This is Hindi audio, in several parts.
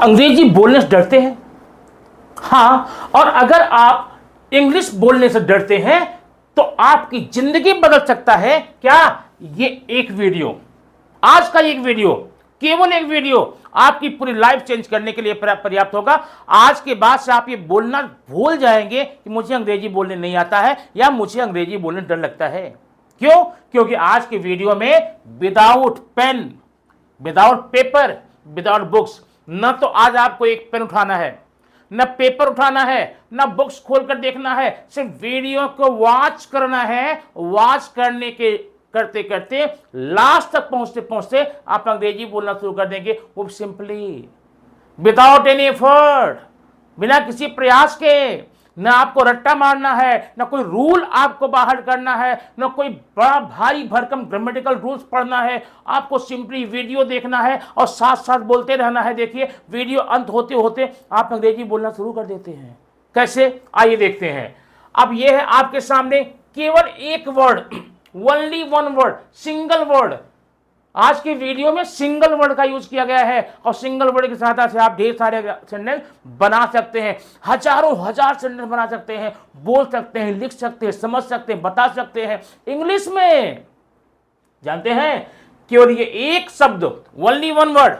अंग्रेजी बोलने से डरते हैं? हाँ, और अगर आप इंग्लिश बोलने से डरते हैं तो आपकी जिंदगी बदल सकता है क्या? ये एक वीडियो, आज का एक वीडियो, केवल एक वीडियो आपकी पूरी लाइफ चेंज करने के लिए पर्याप्त होगा। आज के बाद से आप ये बोलना भूल जाएंगे कि मुझे अंग्रेजी बोलने नहीं आता है या मुझे अंग्रेजी बोलने डर लगता है। क्यों? क्योंकि आज के वीडियो में without pen, without paper, without books, न तो आज आपको एक पेन उठाना है, न पेपर उठाना है, न बुक्स खोलकर देखना है, सिर्फ वीडियो को वॉच करना है। वॉच करने के करते करते लास्ट तक पहुंचते पहुंचते आप अंग्रेजी बोलना शुरू कर देंगे, वो सिंपली विदाउट एनी एफर्ट, बिना किसी प्रयास के। न आपको रट्टा मारना है, न कोई रूल आपको बाहर करना है, न कोई बड़ा भारी भरकम ग्रामेटिकल रूल्स पढ़ना है। आपको सिंपली वीडियो देखना है और साथ साथ बोलते रहना है। देखिए वीडियो अंत होते होते आप अंग्रेजी बोलना शुरू कर देते हैं। कैसे? आइए देखते हैं। अब यह है आपके सामने केवल एक word, only one word, single word. आज की वीडियो में सिंगल वर्ड का यूज किया गया है और सिंगल वर्ड की सहायता से आप ढेर सारे सेंटेंस बना सकते हैं, हजारों हजार सेंटेंस बना सकते हैं, बोल सकते हैं, लिख सकते हैं, समझ सकते हैं, बता सकते हैं इंग्लिश में। जानते हैं केवल ये एक शब्द, ओनली वन वर्ड,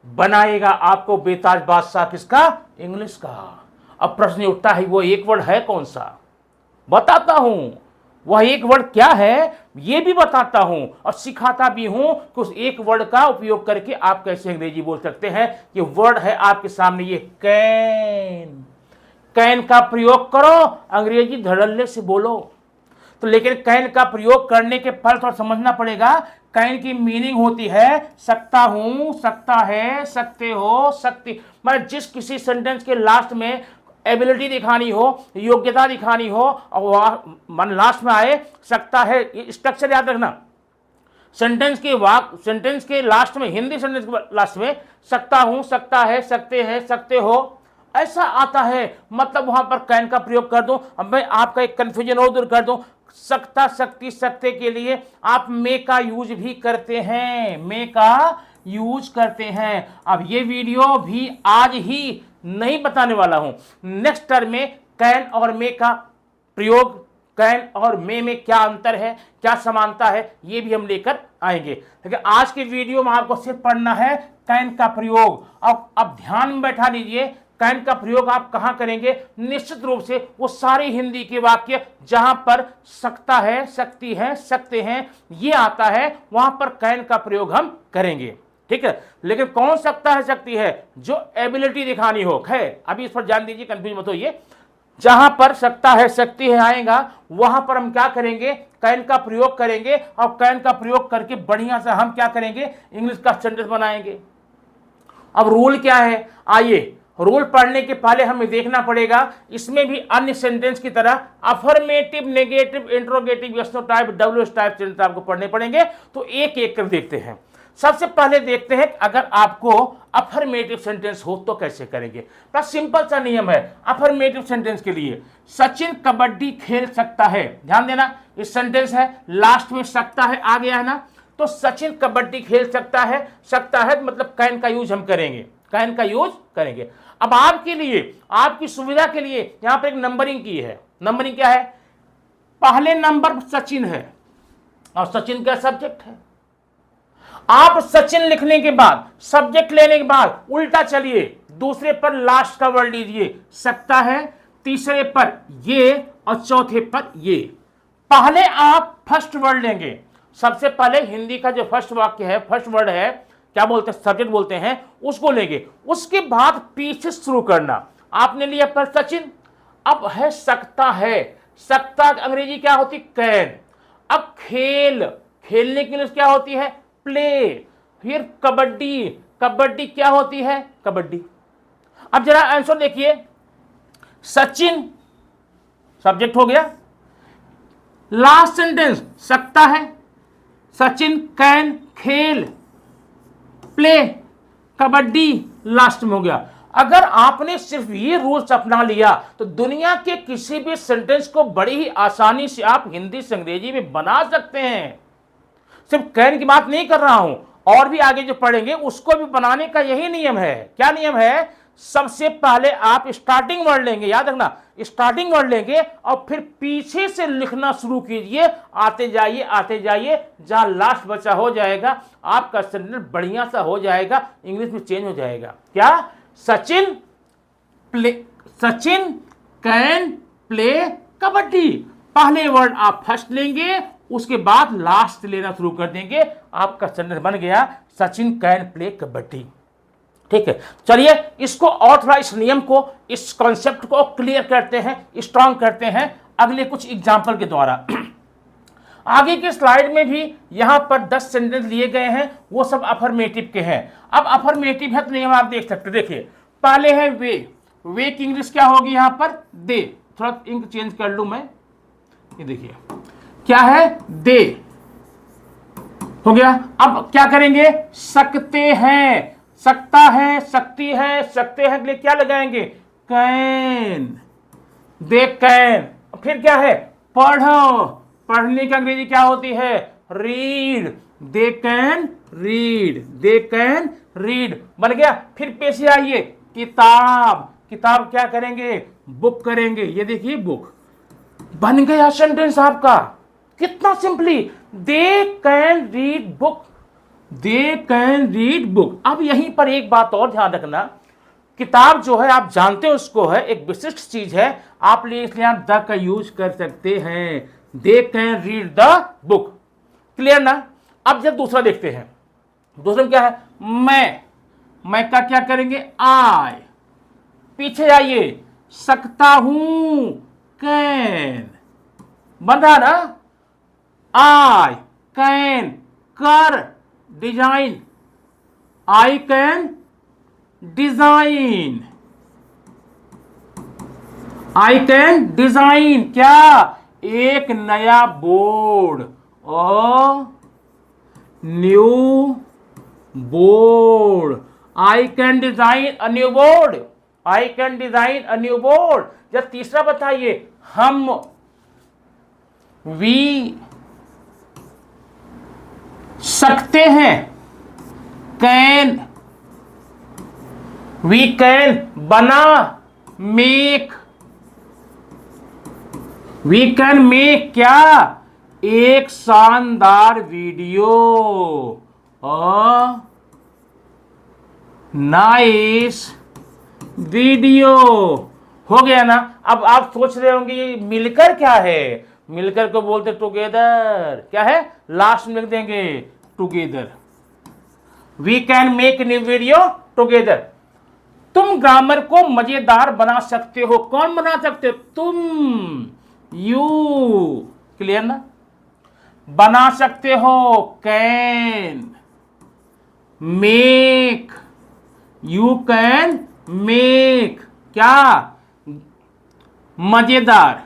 बनाएगा आपको बेताज बादशाह किसका? इंग्लिश का। अब प्रश्न उठता है वो एक वर्ड है कौन सा? बताता हूं वह एक वर्ड क्या है, यह भी बताता हूं और सिखाता भी हूं कि उस एक वर्ड का उपयोग करके आप कैसे अंग्रेजी बोल सकते हैं। ये वर्ड है आपके सामने, ये कैन। कैन का प्रयोग करो, अंग्रेजी धड़ल्ले से बोलो। तो लेकिन कैन का प्रयोग करने के पहले थोड़ा समझना पड़ेगा। कैन की मीनिंग होती है सकता हूं, सकता है, सकते हो, सकती। मतलब जिस किसी सेंटेंस के लास्ट में एबिलिटी दिखानी हो, योग्यता दिखानी हो और मन लास्ट में आए सकता है, ये स्ट्रक्चर याद रखना। सेंटेंस के लास्ट में, हिंदी सेंटेंस के लास्ट में सकता हूं, सकता है, सकते हैं, सकते हो, ऐसा आता है। मतलब वहां पर कैन का प्रयोग कर दो। अब मैं आपका एक कंफ्यूजन और दूर कर दूं, सकता, सकती, सकते के लिए आप मे का यूज भी करते हैं, मे का यूज करते हैं। अब ये वीडियो भी आज ही नहीं बताने वाला हूं, नेक्स्ट टर्म में कैन और मे का प्रयोग, कैन और मे में क्या अंतर है, क्या समानता है, ये भी हम लेकर आएंगे। लेकिन आज के वीडियो में आपको सिर्फ पढ़ना है कैन का प्रयोग। अब ध्यान में बैठा लीजिए, कैन का प्रयोग आप कहां करेंगे? निश्चित रूप से वो सारे हिंदी के वाक्य जहां पर सकता है, सकती है, सकते हैं ये आता है, वहां पर कैन का प्रयोग हम करेंगे। ठीक है, लेकिन कौन सकता है, सकती है, जो एबिलिटी दिखानी हो। खैर अभी इस पर ध्यान दीजिए, कंफ्यूज मत होइए। जहां पर सकता है, सकती है आएगा, वहां पर हम क्या करेंगे? कैन का प्रयोग करेंगे और कैन का प्रयोग करके बढ़िया से हम क्या करेंगे? इंग्लिश का सेंटेंस बनाएंगे। अब रूल क्या है? आइए, रूल पढ़ने के पहले हमें देखना पड़ेगा, इसमें भी अन्य सेंटेंस की तरह affirmative, negative, interrogative, yes no type, W type sentence आपको पढ़ने पड़ेंगे। तो एक एक कर देखते हैं। सबसे पहले देखते हैं कि अगर आपको अफर्मेटिव सेंटेंस हो तो कैसे करेंगे। बड़ा सिंपल सा नियम है अफर्मेटिव सेंटेंस के लिए। सचिन कबड्डी खेल सकता है। ध्यान देना, इस सेंटेंस है, लास्ट में सकता है आ गया है ना, तो सचिन कबड्डी खेल सकता है। सकता है मतलब कैन का यूज हम करेंगे, कैन का यूज करेंगे। अब आपके लिए, आपकी सुविधा के लिए यहां पर एक नंबरिंग की है। नंबरिंग क्या है? पहले नंबर सचिन है और सचिन का सब्जेक्ट है। आप सचिन लिखने के बाद, सब्जेक्ट लेने के बाद उल्टा चलिए, दूसरे पर लास्ट का वर्ड लीजिए, सकता है, तीसरे पर ये और चौथे पर ये। पहले आप फर्स्ट वर्ड लेंगे। सबसे पहले हिंदी का जो फर्स्ट वाक्य है, फर्स्ट वर्ड है, क्या बोलते हैं? सब्जेक्ट बोलते हैं, उसको लेंगे। उसके बाद पीछे शुरू करना। आपने लिया पर सचिन, अब है सकता है। सकता अंग्रेजी क्या होती? कैन। अब खेल, खेलने के लिए क्या होती है? प्ले। फिर कबड्डी, कबड्डी क्या होती है? कबड्डी। अब जरा आंसर देखिए, सचिन सब्जेक्ट हो गया, लास्ट सेंटेंस सकता है, सचिन कैन खेल, प्ले, कबड्डी लास्ट में हो गया। अगर आपने सिर्फ ये रूल्स अपना लिया तो दुनिया के किसी भी सेंटेंस को बड़ी ही आसानी से आप हिंदी से अंग्रेजी में बना सकते हैं। सिर्फ कैन की बात नहीं कर रहा हूं, और भी आगे जो पढ़ेंगे उसको भी बनाने का यही नियम है। क्या नियम है? सबसे पहले आप स्टार्टिंग वर्ड लेंगे, याद रखना, स्टार्टिंग वर्ड लेंगे और फिर पीछे से लिखना शुरू कीजिए, आते जाइए, जहां लास्ट बचा हो जाएगा आपका सेंटेंस बढ़िया सा हो जाएगा, इंग्लिश में चेंज हो जाएगा। क्या? Sachin can play kabaddi. पहले वर्ड आप फर्स्ट लेंगे, उसके बाद लास्ट लेना शुरू कर देंगे, आपका सेंटेंस बन गया सचिन कैन प्ले कबड्डी। ठीक है, चलिए इसको और थोड़ा इस नियम को, इस कॉन्सेप्ट को क्लियर करते हैं, स्ट्रांग करते हैं अगले कुछ एग्जाम्पल के द्वारा। आगे के स्लाइड में भी यहां पर 10 सेंटेंस लिए गए हैं, वो सब अफर्मेटिव के हैं। अब अफर्मेटिव है तो नियम आप देख सकते, देखिए पहले है वे की इंग्लिश क्या होगी यहां पर? दे। थोड़ा इंक चेंज कर लूं मैं, ये देखिए क्या है? दे हो गया। अब क्या करेंगे? सकते हैं, सकता है, सकती है, सकते हैं के लिए क्या लगाएंगे? कैन। They can. फिर क्या है? पढ़ो, पढ़ने की अंग्रेजी क्या होती है? Read. They can read, they can read बन गया। फिर पेश आइए, किताब, किताब क्या करेंगे? बुक करेंगे। ये देखिए बुक बन गया सेंटेंस आपका, कितना simply. They can read book, they can read book. अब यहीं पर एक बात और ध्यान रखना, किताब जो है आप जानते हो उसको है, एक विशिष्ट चीज है, आप इसलिए आप द का यूज कर सकते हैं। They can read the book. Clear ना? अब जब दूसरा देखते हैं, दूसरा में क्या है? मैं का क्या करेंगे? आई। पीछे आइए, सकता हूं, कैन बन रहा ना? आई कैन, कर, design, I can design, I can design क्या? एक नया board, new board. I can design a new board, I can design a new board. जब तीसरा बताइए, हम, वी सकते हैं, कैन, वी कैन बना, मेक, वी कैन मेक क्या? एक शानदार वीडियो, नाइस वीडियो। हो गया ना? अब आप सोच रहे होंगे ये मिलकर क्या है? मिलकर को बोलते टुगेदर। क्या है? लास्ट में लिख देंगे together. We can make new video together. तुम ग्रामर को मजेदार बना सकते हो। कौन बना सकते हो? तुम, यू। क्लियर ना? बना सकते हो, can, make, you can make क्या? मजेदार,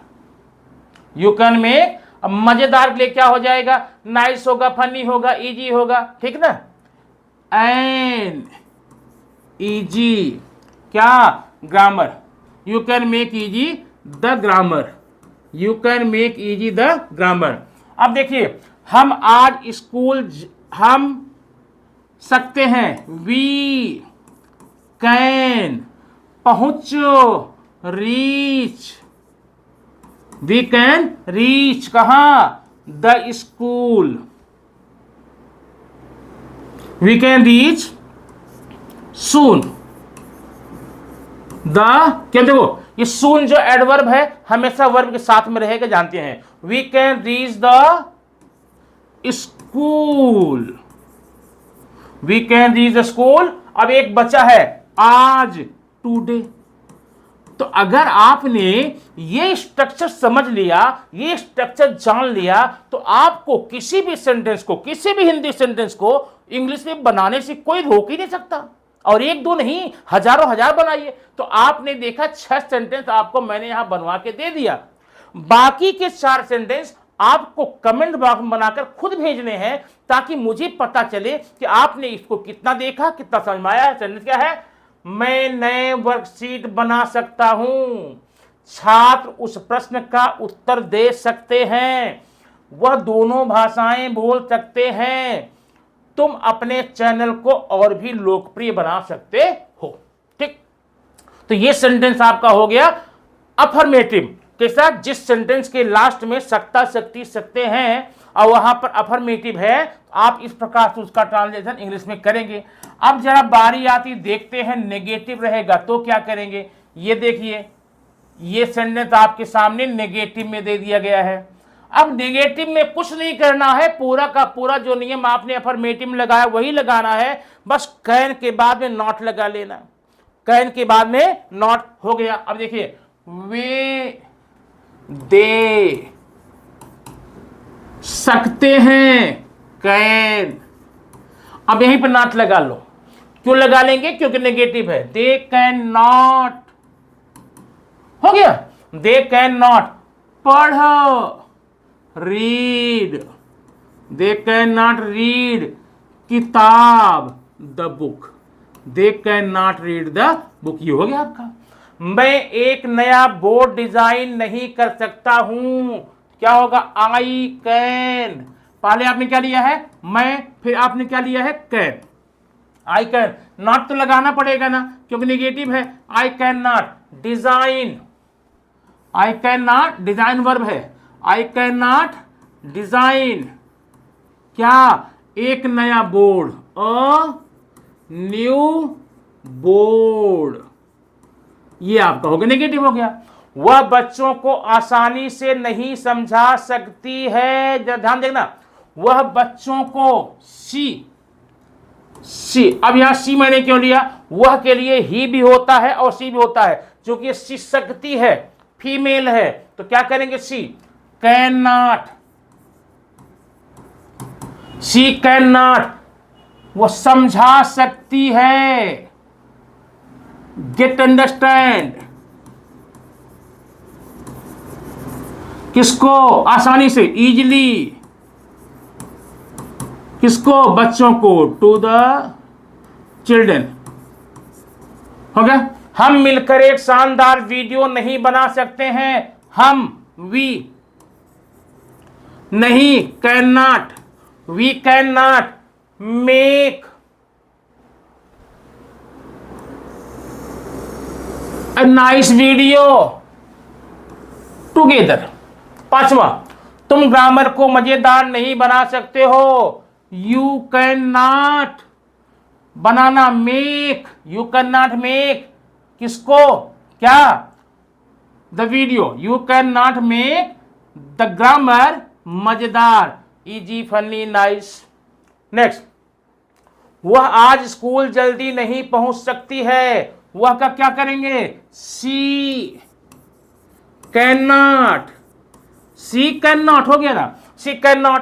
यू कैन मेक। अब मजेदार के लिए क्या हो जाएगा? नाइस होगा, फनी होगा, इजी होगा। ठीक ना? एन इजी क्या? Grammar. You can make easy the grammar, you can make easy the grammar. अब देखिए, हम आज स्कूल, हम सकते हैं, वी कैन, पहुंचो, रीच, वी कैन रीच कहां? The school, we can reach soon the. क्या देखो, ये सून जो एडवर्ब है हमेशा वर्ब के साथ में रहेगा, जानते हैं। We can reach the school, we can reach the school. अब एक बचा है आज, टुडे। तो अगर आपने ये स्ट्रक्चर समझ लिया, ये स्ट्रक्चर जान लिया, तो आपको किसी भी सेंटेंस को, किसी भी हिंदी सेंटेंस को इंग्लिश में बनाने से कोई रोक ही नहीं सकता। और एक दो नहीं, हजारों हजार बनाइए। तो आपने देखा 6 सेंटेंस आपको मैंने यहां बनवा के दे दिया। बाकी के 4 सेंटेंस आपको कमेंट बॉक्स में बनाकर खुद भेजने हैं, ताकि मुझे पता चले कि आपने इसको कितना देखा, कितना समझ में आया है। सेंटेंस क्या है? मैं नए वर्कशीट बना सकता हूं, छात्र उस प्रश्न का उत्तर दे सकते हैं, वह दोनों भाषाएं बोल सकते हैं, तुम अपने चैनल को और भी लोकप्रिय बना सकते हो। ठीक, तो ये सेंटेंस आपका हो गया अफर्मेटिव के साथ, जिस सेंटेंस के लास्ट में सकता, सकती, सकते हैं और वहां पर अफर्मेटिव है, तो आप इस प्रकार से उसका ट्रांसलेशन इंग्लिश में करेंगे। अब जरा बारी आती, देखते हैं नेगेटिव रहेगा तो क्या करेंगे। ये देखिए, ये सेंटेंस आपके सामने नेगेटिव में दे दिया गया है। अब नेगेटिव में कुछ नहीं करना है, पूरा का पूरा जो नियम आपने अफर्मेटिव में लगाया वही लगाना है, बस कैन के बाद में नॉट लगा लेना। कैन के बाद में नॉट हो गया। अब देखिए, वे दे सकते हैं, कैन। अब यहीं पर नॉट लगा लो। क्यों लगा लेंगे? क्योंकि नेगेटिव है। दे कैन नॉट, हो गया। दे कैन नॉट पढ़ो, read. They can not read किताब, the book. They can not read the book. ये हो गया आपका। मैं एक नया बोर्ड डिजाइन नहीं कर सकता हूं, क्या होगा? I can. पहले आपने क्या लिया है? मैं, फिर आपने क्या लिया है? कैन। आई कैन, नॉट तो लगाना पड़ेगा ना, क्योंकि नेगेटिव है। I can not design, I can not design verb है। आई कैन नॉट डिजाइन क्या? एक नया बोर्ड, अ न्यू बोर्ड। ये आपका हो गया, नेगेटिव हो गया। वह बच्चों को आसानी से नहीं समझा सकती है, ध्यान देखना, वह बच्चों को, सी। अब यहां सी मैंने क्यों लिया? वह के लिए ही भी होता है और सी भी होता है, क्योंकि सी सकती है, फीमेल है, तो क्या करेंगे? She can not, she can not, वो समझा सकती है, गेट अंडरस्टैंड। किसको? आसानी से, इजीली। किसको? बच्चों को, टू द चिल्ड्रन। हो गया। हम मिलकर एक शानदार वीडियो नहीं बना सकते हैं, हम, वी। नहीं, can not, we can not make a nice video together. पांचवा, तुम ग्रामर को मजेदार नहीं बना सकते हो, यू कैन नॉट बनाना, make, you can not make किसको? क्या? The video. You can not make the grammar मजेदार, इजी, फनी, नाइस। नेक्स्ट, वह आज स्कूल जल्दी नहीं पहुंच सकती है, वह का क्या करेंगे? She can not, she can not हो गया ना। सी कैन नॉट,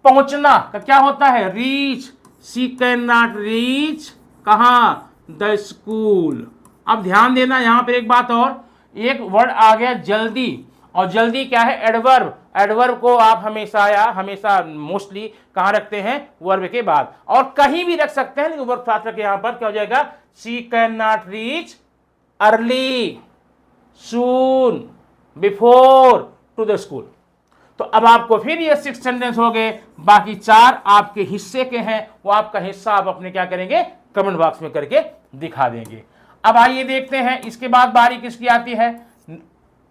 पहुंचना का क्या होता है? Reach. She can not reach कहां? The school. अब ध्यान देना, यहां पर एक बात और, एक वर्ड आ गया जल्दी, और जल्दी क्या है? एडवर्ब। एडवर्ब को आप हमेशा मोस्टली कहां रखते हैं? वर्ब के बाद, और कहीं भी रख सकते हैं, लेकिन वर्ब साथ रखे। यहां पर क्या हो जाएगा? She can not reach early, soon, before to the school. तो अब आपको फिर ये 6 सेंटेंस हो गए, बाकी 4 आपके हिस्से के हैं, वो आपका हिस्सा आप अपने क्या करेंगे? कमेंट बॉक्स में करके दिखा देंगे। अब आइए देखते हैं, इसके बाद बारी किसकी आती है?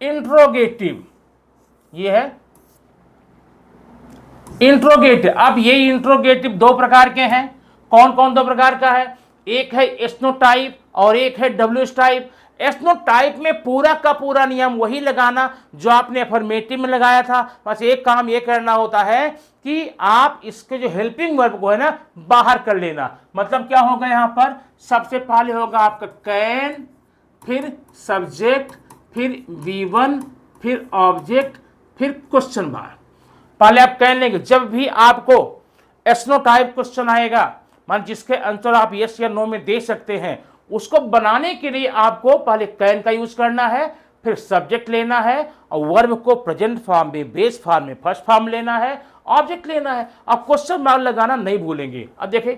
इंट्रोगेटिव। ये है इंट्रोगेटिव। अब ये इंट्रोगेटिव 2 प्रकार के हैं। कौन कौन 2 प्रकार का है? एक है एस्नोटाइप और एक है डब्ल्यू टाइप। एस्नोटाइप में पूरा का पूरा नियम वही लगाना जो आपने अफर्मेटिव में लगाया था, बस एक काम ये करना होता है कि आप इसके जो हेल्पिंग वर्ब को है ना, बाहर कर लेना। मतलब क्या होगा? यहां पर सबसे पहले होगा आपका कैन, फिर सब्जेक्ट, फिर V1, फिर ऑब्जेक्ट, फिर क्वेश्चन मार्क। पहले आप कैन लेंगे। जब भी आपको एस्नोटाइप क्वेश्चन आएगा, मान जिसके आंसर आप यस या नो में दे सकते हैं, उसको बनाने के लिए आपको पहले कैन का यूज करना है, फिर सब्जेक्ट लेना है, और वर्ब को प्रेजेंट फॉर्म में, बेस फॉर्म में फर्स्ट फॉर्म लेना है, ऑब्जेक्ट लेना है। अब क्वेश्चन मार्क लगाना नहीं भूलेंगे। अब देखें,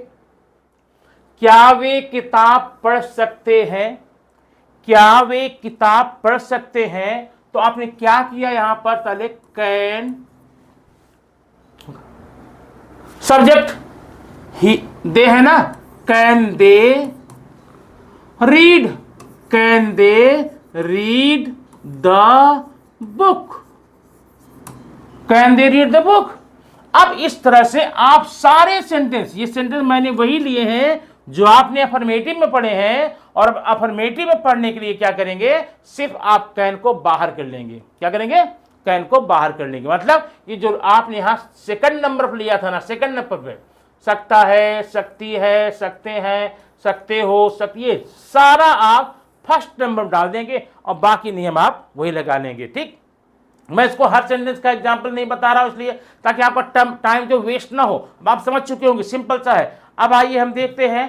क्या वे किताब पढ़ सकते हैं? क्या वे किताब पढ़ सकते हैं? तो आपने क्या किया? यहां पर पहले कैन, सब्जेक्ट, ही दे है ना, can they read, can they read the book, can they read the book. अब इस तरह से आप सारे सेंटेंस, ये सेंटेंस मैंने वही लिए हैं जो आपने अफर्मेटिव में पढ़े हैं, और अफर्मेटिव में पढ़ने के लिए क्या करेंगे, सिर्फ आप कैन को बाहर कर लेंगे। क्या करेंगे, कैन को बाहर कर लेंगे। मतलब ये जो आपने यहां सेकंड नंबर पर लिया था ना, सेकंड नंबर पे सकता है, सकती है, सकते हैं, सकते हो, सकती, सारा आप फर्स्ट नंबर डाल देंगे और बाकी नियम आप वही लगा लेंगे। ठीक, मैं इसको हर सेंटेंस का एग्जांपल नहीं बता रहा हूं इसलिए ताकि आपका टाइम जो वेस्ट ना हो। अब आप समझ चुके होंगे, सिंपल सा है। अब आइए हम देखते हैं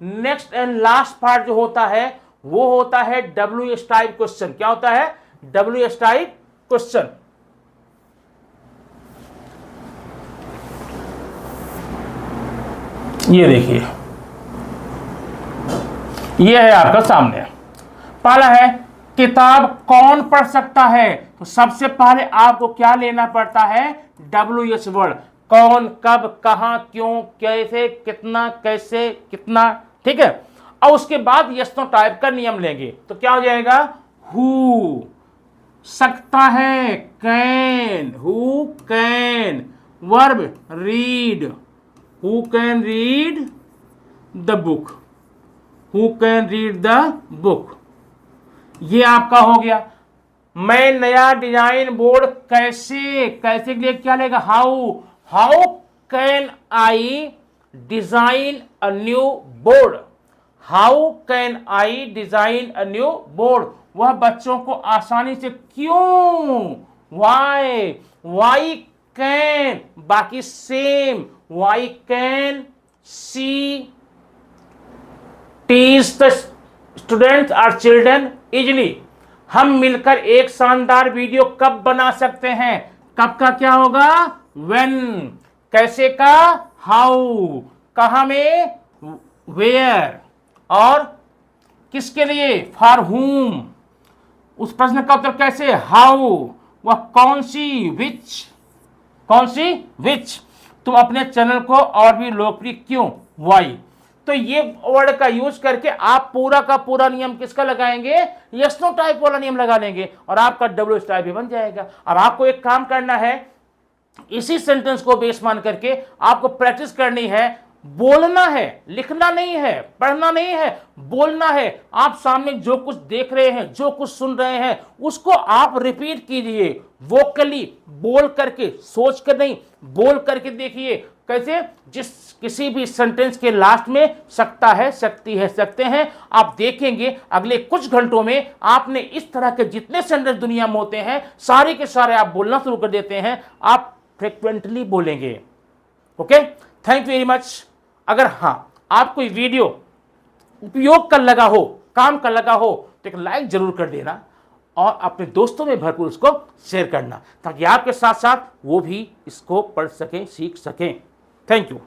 नेक्स्ट एंड लास्ट पार्ट जो होता है वो होता है WH टाइप क्वेश्चन। क्या होता है, WH टाइप क्वेश्चन। ये देखिए, ये है आपका सामने। पहला है किताब कौन पढ़ सकता है, तो सबसे पहले आपको क्या लेना पड़ता है, WH वर्ड। कौन, कब, कहां, क्यों, कैसे, कितना, कैसे, कितना, ठीक है। और उसके बाद यस नो टाइप का नियम लेंगे, तो क्या हो जाएगा, हु सकता है, can, who can, verb read, who can read the book, who can read the book. ये आपका हो गया। मैं नया डिजाइन बोर्ड कैसे, कैसे के लिए क्या लेगा, how, how can I design a new board, how can I design a new board. वह बच्चों को आसानी से क्यों, वाई, वाई कैन, बाकी same, why can she teach the students or children easily. हम मिलकर एक शानदार वीडियो कब बना सकते हैं, कब का क्या होगा, व्हेन, कैसे का हाउ, कहां में वेयर, और किसके लिए फॉर हुम, उस प्रश्न का उत्तर कैसे हाउ, वह कौन सी विच, कौन सी विच। तुम अपने चैनल को और भी लोकप्रिय क्यों, वाई। तो ये वर्ड का यूज करके आप पूरा का पूरा नियम किसका लगाएंगे, यस नो टाइप वाला नियम लगा लेंगे और आपका WH टाइप भी बन जाएगा। अब आपको एक काम करना है, इसी सेंटेंस को बेस मान करके आपको प्रैक्टिस करनी है, बोलना है, लिखना नहीं है, पढ़ना नहीं है, बोलना है। आप सामने जो कुछ देख रहे हैं, जो कुछ सुन रहे हैं, उसको आप रिपीट कीजिए वोकली, बोल करके, सोच कर नहीं, बोल करके देखिए कैसे। जिस किसी भी सेंटेंस के लास्ट में सकता है, सकती है, सकते हैं, आप देखेंगे अगले कुछ घंटों में आपने इस तरह के जितने सेंटेंस दुनिया में होते हैं सारे के सारे आप बोलना शुरू कर देते हैं, आप फ्रिक्वेंटली बोलेंगे। Okay, thank you very much. अगर हाँ आपको ये वीडियो उपयोग कर लगा हो, काम कर लगा हो, तो एक लाइक जरूर कर देना और अपने दोस्तों में भरपूर उसको शेयर करना ताकि आपके साथ साथ वो भी इसको पढ़ सकें, सीख सकें। Thank you.